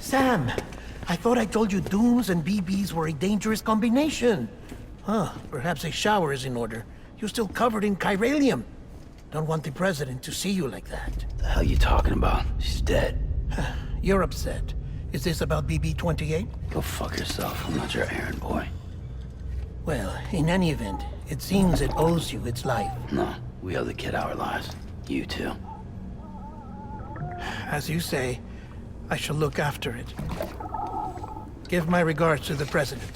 Sam, I thought I told you dooms and BBs were a dangerous combination. Huh, perhaps a shower is in order. You're still covered in chiralium. Don't want the president to see you like that. The hell you talking about? She's dead. You're upset. Is this about BB-28? Go fuck yourself. I'm not your errand boy. Well, in any event, it seems it owes you its life. No, we owe the kid our lives. You too. As you say, I shall look after it. Give my regards to the president.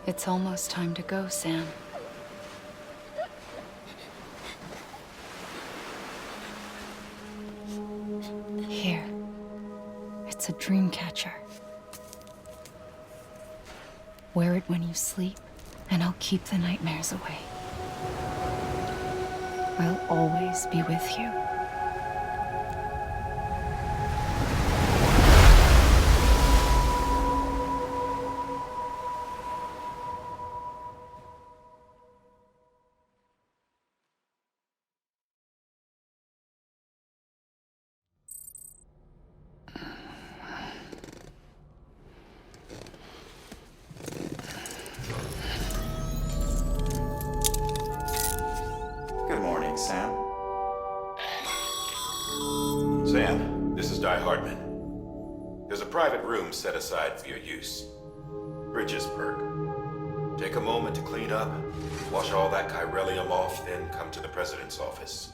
It's almost time to go, Sam. Here. It's a dream catcher. Wear it when you sleep, and I'll keep the nightmares away. I'll always be with you. Good morning, Sam. Sam, this is Di Hartman. There's a private room set aside for your use. Bridges perk. Take a moment to clean up, wash all that chiralium off, then come to the president's office.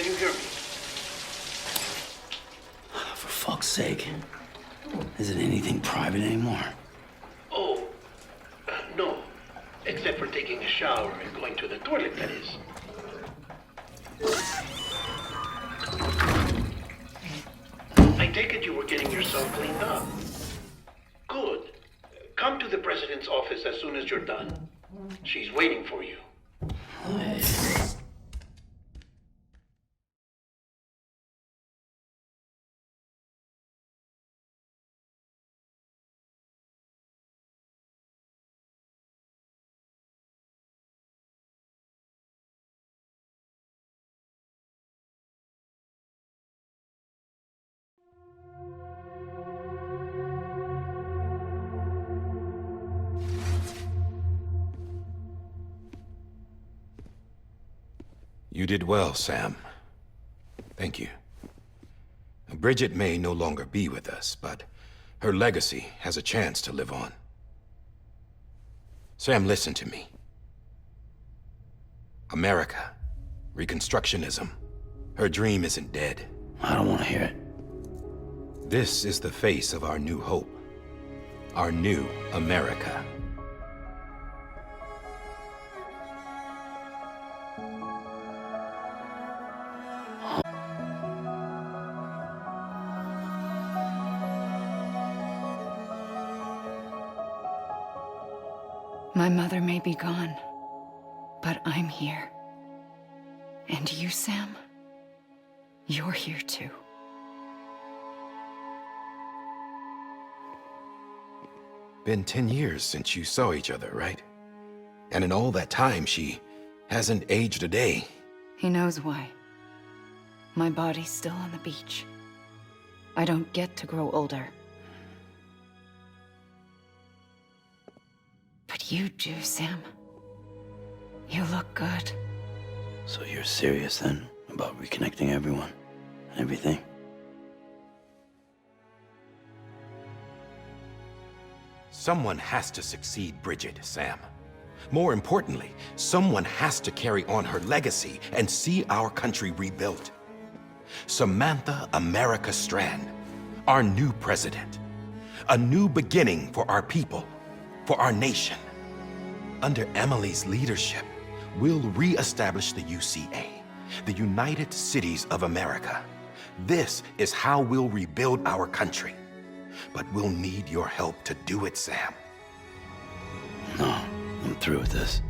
Can you hear me? For fuck's sake. Isn't anything private anymore? Oh, no. Except for taking a shower and going to the toilet, that is. I take it you were getting yourself cleaned up. Good. Come to the president's office as soon as you're done. She's waiting for you. You did well, Sam. Thank you. Bridget may no longer be with us, but her legacy has a chance to live on. Sam, listen to me. America, Reconstructionism, her dream isn't dead. I don't want to hear it. This is the face of our new hope. Our new America. My mother may be gone, but I'm here. And you, Sam, you're here too. Been 10 years since you saw each other, right? And in all that time, she hasn't aged a day. He knows why. My body's still on the beach. I don't get to grow older. But you do, Sam. You look good. So you're serious then about reconnecting everyone and everything? Someone has to succeed Bridget, Sam. More importantly, someone has to carry on her legacy and see our country rebuilt. Samantha America Strand, our new president. A new beginning for our people, for our nation. Under Amelie's leadership, we'll re-establish the UCA, the United Cities of America. This is how we'll rebuild our country. But we'll need your help to do it, Sam. No, I'm through with this.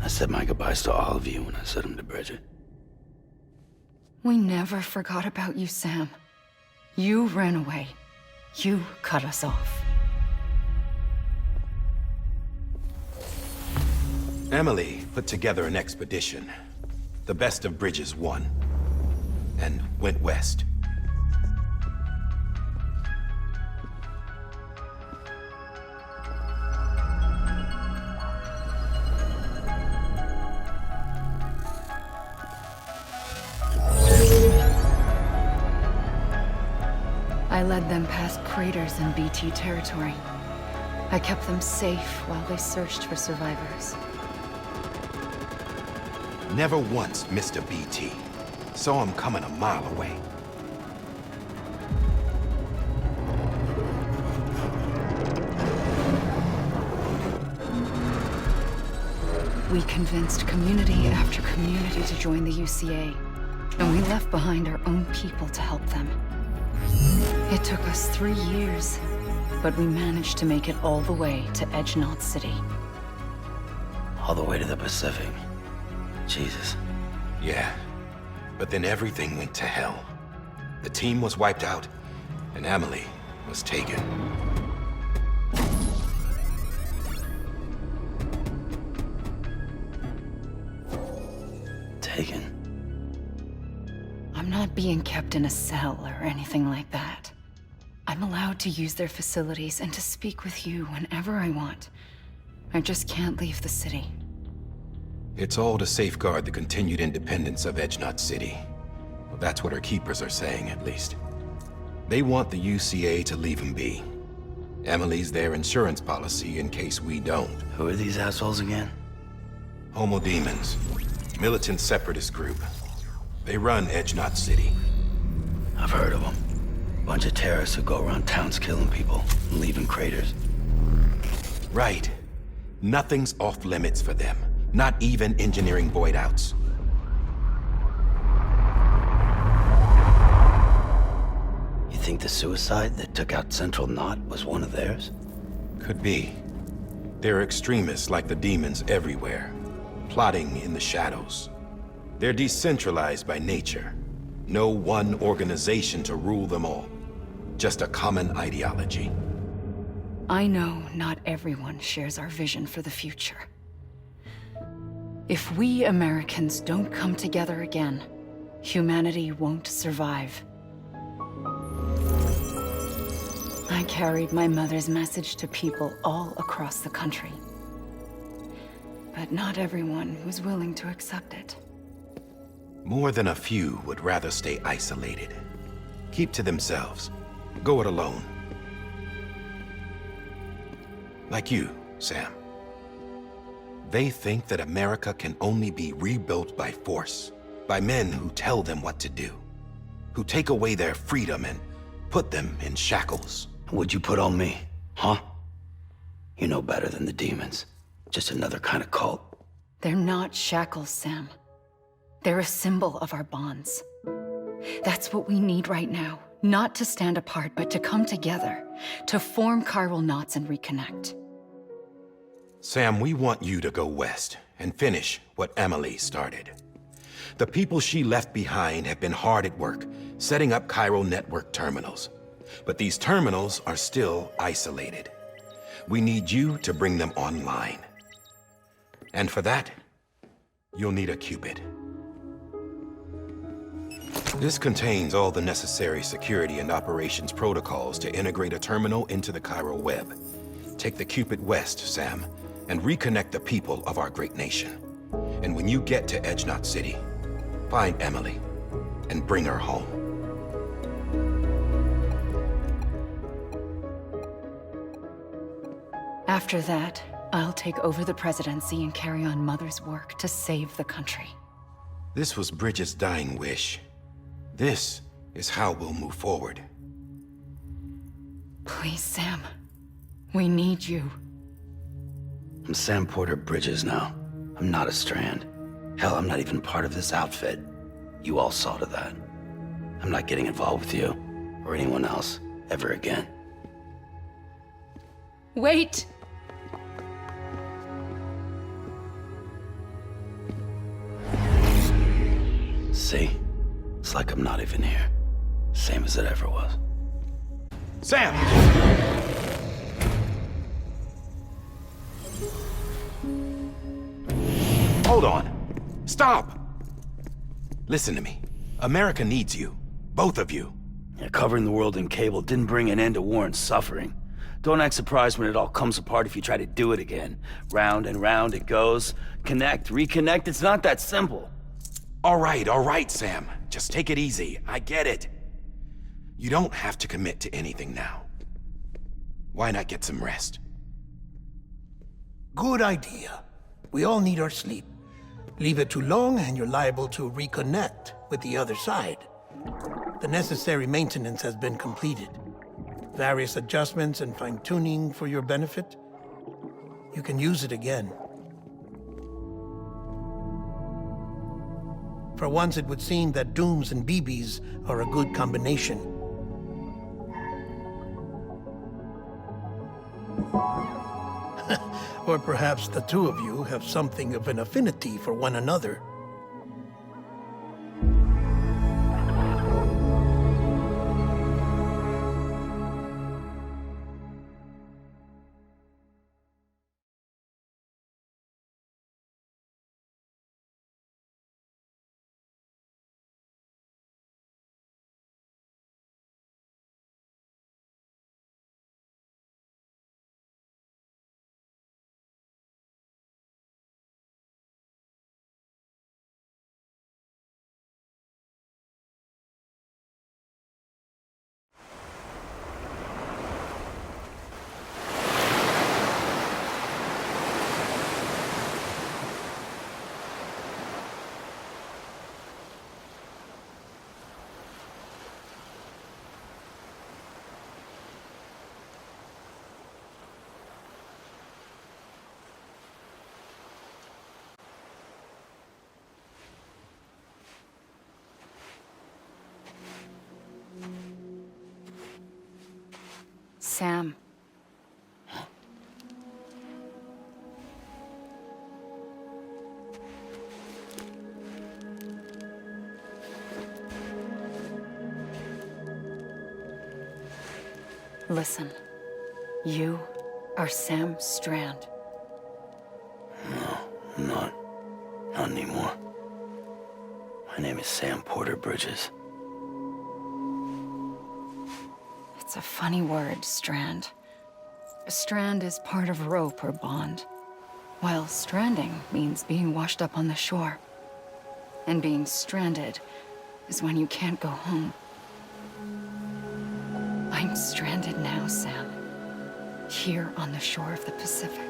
I said my goodbyes to all of you when I said them to Bridget. We never forgot about you, Sam. You ran away. You cut us off. Amelie put together an expedition. The best of Bridges won. And went west. I led them past craters in BT territory. I kept them safe while they searched for survivors. Never once missed a BT. Saw him coming a mile away. We convinced community after community to join the UCA, and we left behind our own people to help them. It took us 3 years, but we managed to make it all the way to Edge Knot City. All the way to the Pacific. Jesus. Yeah, but then everything went to hell. The team was wiped out, and Amelie was taken. Taken? I'm not being kept in a cell or anything like that. I'm allowed to use their facilities and to speak with you whenever I want. I just can't leave the city. It's all to safeguard the continued independence of Edge Knot City. Well, that's what our keepers are saying, at least. They want the UCA to leave them be. Amelie's their insurance policy in case we don't. Who are these assholes again? Homo Demons. Militant separatist group. They run Edge Knot City. I've heard of them. Bunch of terrorists who go around towns killing people and leaving craters. Right. Nothing's off limits for them. Not even engineering void outs. You think the suicide that took out Central Knot was one of theirs? Could be. There are extremists like the demons everywhere, plotting in the shadows. They're decentralized by nature. No one organization to rule them all. Just a common ideology. I know not everyone shares our vision for the future. If we Americans don't come together again, humanity won't survive. I carried my mother's message to people all across the country. But not everyone was willing to accept it. More than a few would rather stay isolated. Keep to themselves. Go it alone. Like you, Sam. They think that America can only be rebuilt by force, by men who tell them what to do, who take away their freedom and put them in shackles. What'd you put on me, huh? You know better than the demons. Just another kind of cult. They're not shackles, Sam. They're a symbol of our bonds. That's what we need right now. Not to stand apart, but to come together, to form chiral knots and reconnect. Sam, we want you to go west and finish what Amelie started. The people she left behind have been hard at work, setting up chiral network terminals. But these terminals are still isolated. We need you to bring them online. And for that, you'll need a Cupid. This contains all the necessary security and operations protocols to integrate a terminal into the chiral web. Take the Cupid west, Sam, and reconnect the people of our great nation. And when you get to Edge Knot City, find Amelie and bring her home. After that, I'll take over the presidency and carry on Mother's work to save the country. This was Bridget's dying wish. This is how we'll move forward. Please, Sam. We need you. I'm Sam Porter Bridges now. I'm not a Strand. Hell, I'm not even part of this outfit. You all saw to that. I'm not getting involved with you, or anyone else, ever again. Wait! See? It's like I'm not even here. Same as it ever was. Sam! Hold on. Stop! Listen to me. America needs you. Both of you. Yeah, covering the world in cable didn't bring an end to war and suffering. Don't act surprised when it all comes apart if you try to do it again. Round and round it goes. Connect, reconnect, it's not that simple. All right, Sam. Just take it easy. I get it. You don't have to commit to anything now. Why not get some rest? Good idea. We all need our sleep. Leave it too long and you're liable to reconnect with the other side. The necessary maintenance has been completed. Various adjustments and fine-tuning for your benefit. You can use it again. For once, it would seem that dooms and BBs are a good combination. Or perhaps the two of you have something of an affinity for one another. Sam. Listen, you are Sam Strand. No, I'm not. Not anymore. My name is Sam Porter Bridges. It's a funny word, Strand. A strand is part of rope or bond, while stranding means being washed up on the shore. And being stranded is when you can't go home. I'm stranded now, Sam. Here on the shore of the Pacific.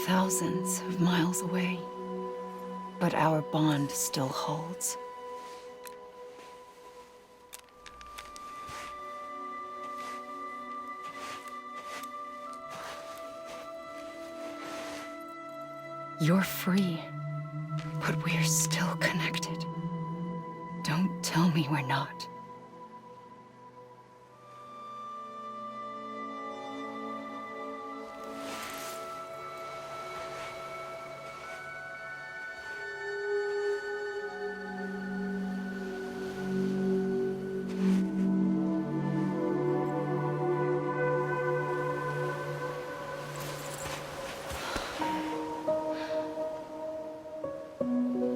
Thousands of miles away, but our bond still holds. You're free, but we're still connected. Don't tell me we're not.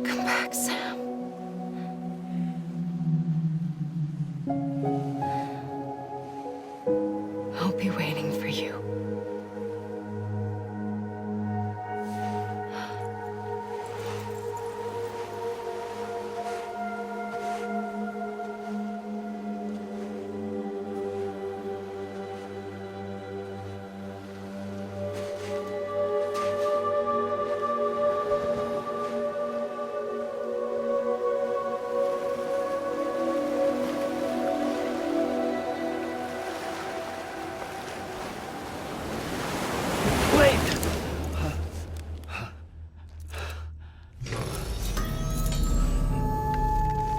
Come back, Sam. I'll be waiting for you. Wait!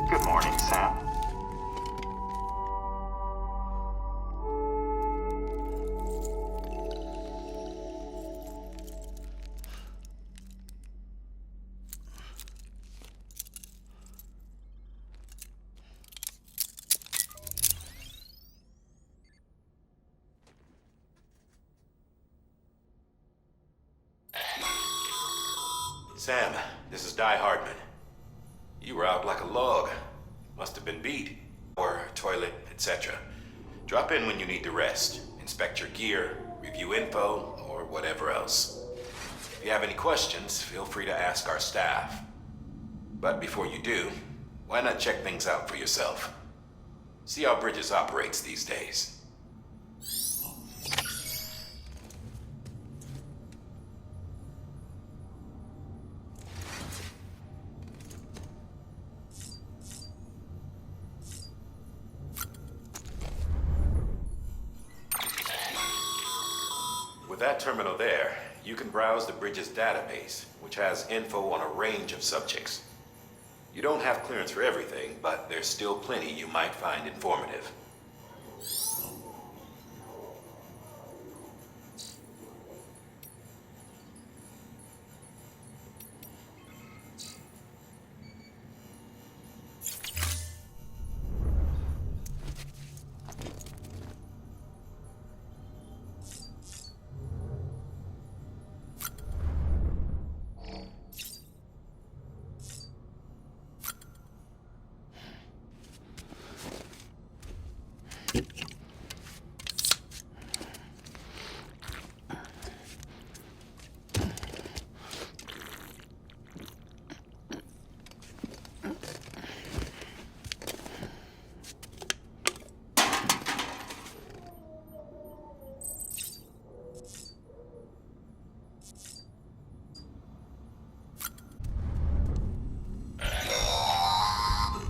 Good morning, Sam. Sam, this is Die Hardman. You were out like a log. Must have been beat. Or toilet, etc. Drop in when you need to rest. Inspect your gear, review info, or whatever else. If you have any questions, feel free to ask our staff. But before you do, why not check things out for yourself? See how Bridges operates these days. With that terminal there, you can browse the Bridges database, which has info on a range of subjects. You don't have clearance for everything, but there's still plenty you might find informative.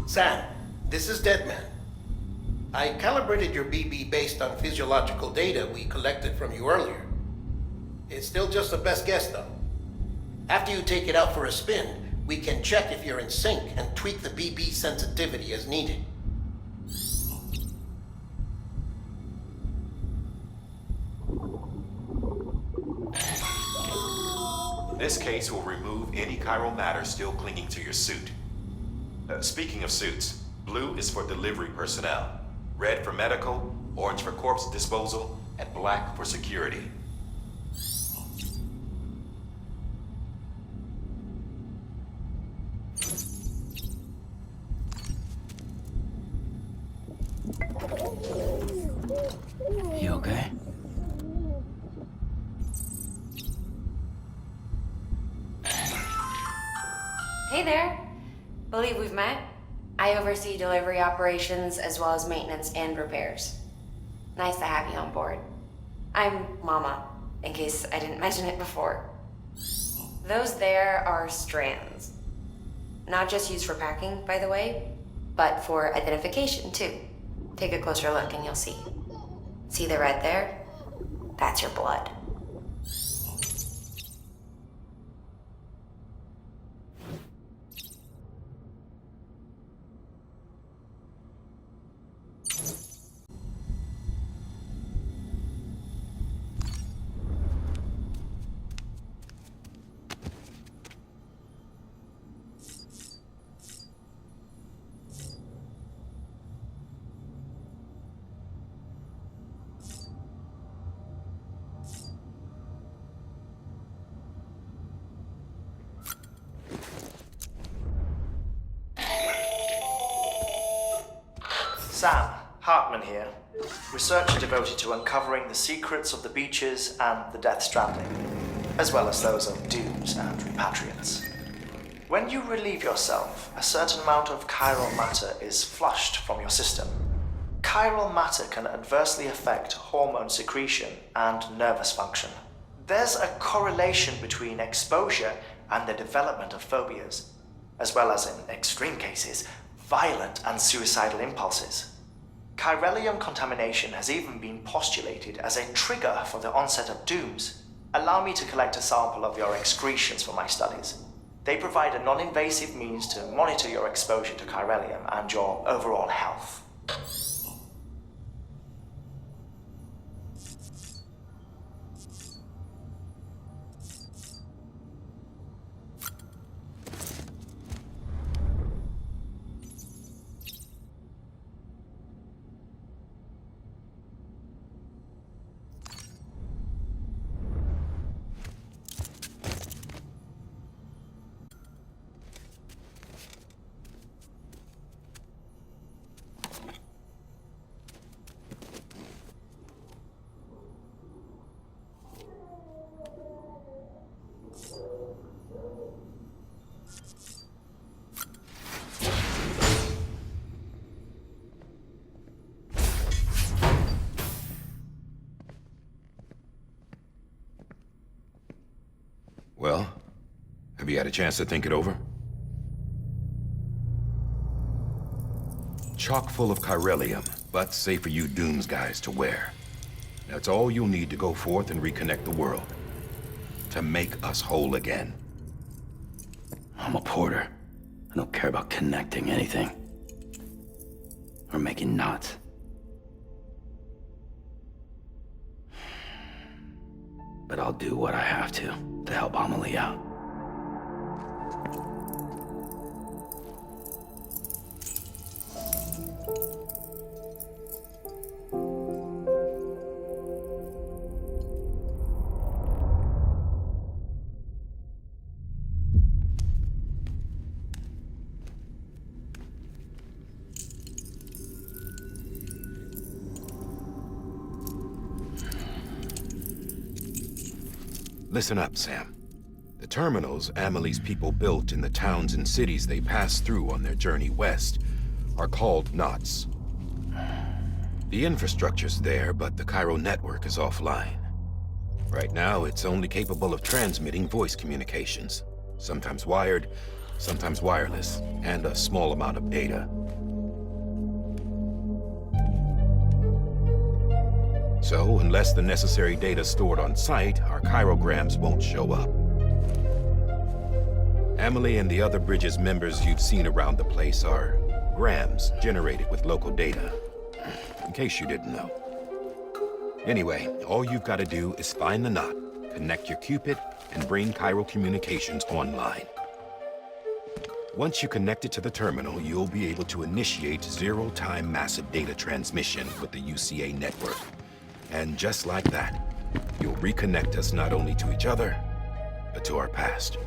Sam, this is Deadman. I calibrated your BB based on physiological data we collected from you earlier. It's still just a best guess, though. After you take it out for a spin, we can check if you're in sync and tweak the BB sensitivity as needed. This case will remove any chiral matter still clinging to your suit. Speaking of suits, blue is for delivery personnel, red for medical, orange for corpse disposal, and black for security. You okay? Hey there. Believe we've met. I oversee delivery operations as well as maintenance and repairs. Nice to have you on board. I'm Mama, in case I didn't mention it before. Those there are strands. Not just used for packing, by the way, but for identification too. Take a closer look and you'll see. See the red there? That's your blood. Sam, Hartman here, researcher devoted to uncovering the secrets of the beaches and the Death Stranding, as well as those of dooms and repatriates. When you relieve yourself, a certain amount of chiral matter is flushed from your system. Chiral matter can adversely affect hormone secretion and nervous function. There's a correlation between exposure and the development of phobias, as well as, in extreme cases, violent and suicidal impulses. Chiralium contamination has even been postulated as a trigger for the onset of dooms. Allow me to collect a sample of your excretions for my studies. They provide a non-invasive means to monitor your exposure to chiralium and your overall health. Well, have you had a chance to think it over? Chock full of chiralium, but safe for you Dooms guys to wear. That's all you'll need to go forth and reconnect the world. To make us whole again. I'm a porter. I don't care about connecting anything. Or making knots. But I'll do what I have to help Amelie out. Listen up, Sam. The terminals Amelie's people built in the towns and cities they passed through on their journey west are called knots. The infrastructure's there, but the chiral network is offline. Right now, it's only capable of transmitting voice communications, sometimes wired, sometimes wireless, and a small amount of data. So, unless the necessary data stored on site, our chirograms won't show up. Amelie and the other Bridges members you've seen around the place are grams generated with local data. In case you didn't know. Anyway, all you've got to do is find the knot, connect your Cupid, and bring chiral communications online. Once you connect it to the terminal, you'll be able to initiate zero-time massive data transmission with the UCA network. And just like that, you'll reconnect us not only to each other, but to our past.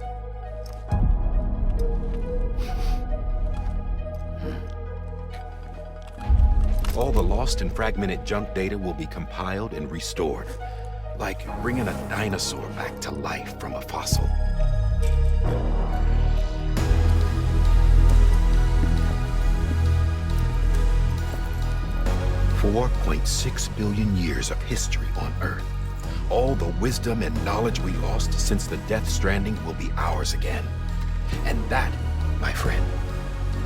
All the lost and fragmented junk data will be compiled and restored, like bringing a dinosaur back to life from a fossil. $4.6 billion years of history on Earth. All the wisdom and knowledge we lost since the Death Stranding will be ours again. And that, my friend,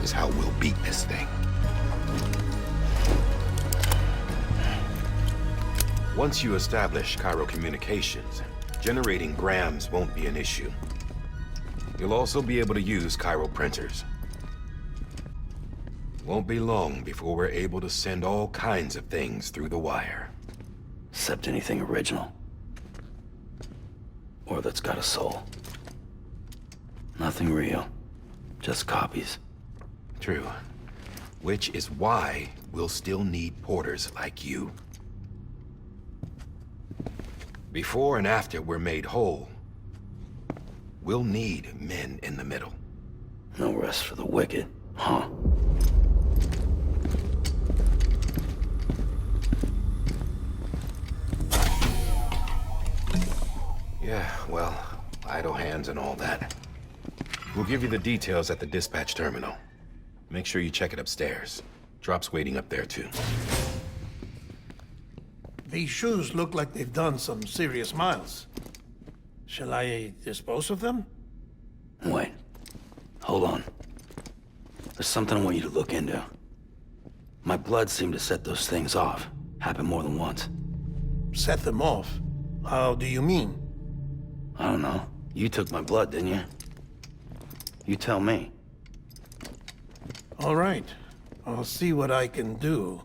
is how we'll beat this thing. Once you establish chiral communications, generating grams won't be an issue. You'll also be able to use chiral printers. Won't be long before we're able to send all kinds of things through the wire. Except anything original. Or that's got a soul. Nothing real. Just copies. True. Which is why we'll still need porters like you. Before and after we're made whole, we'll need men in the middle. No rest for the wicked, huh? Yeah, well, idle hands and all that. We'll give you the details at the dispatch terminal. Make sure you check it upstairs. Drop's waiting up there, too. These shoes look like they've done some serious miles. Shall I dispose of them? Wait. Hold on. There's something I want you to look into. My blood seemed to set those things off. Happened more than once. Set them off? How do you mean? I don't know. You took my blood, didn't you? You tell me. All right. I'll see what I can do.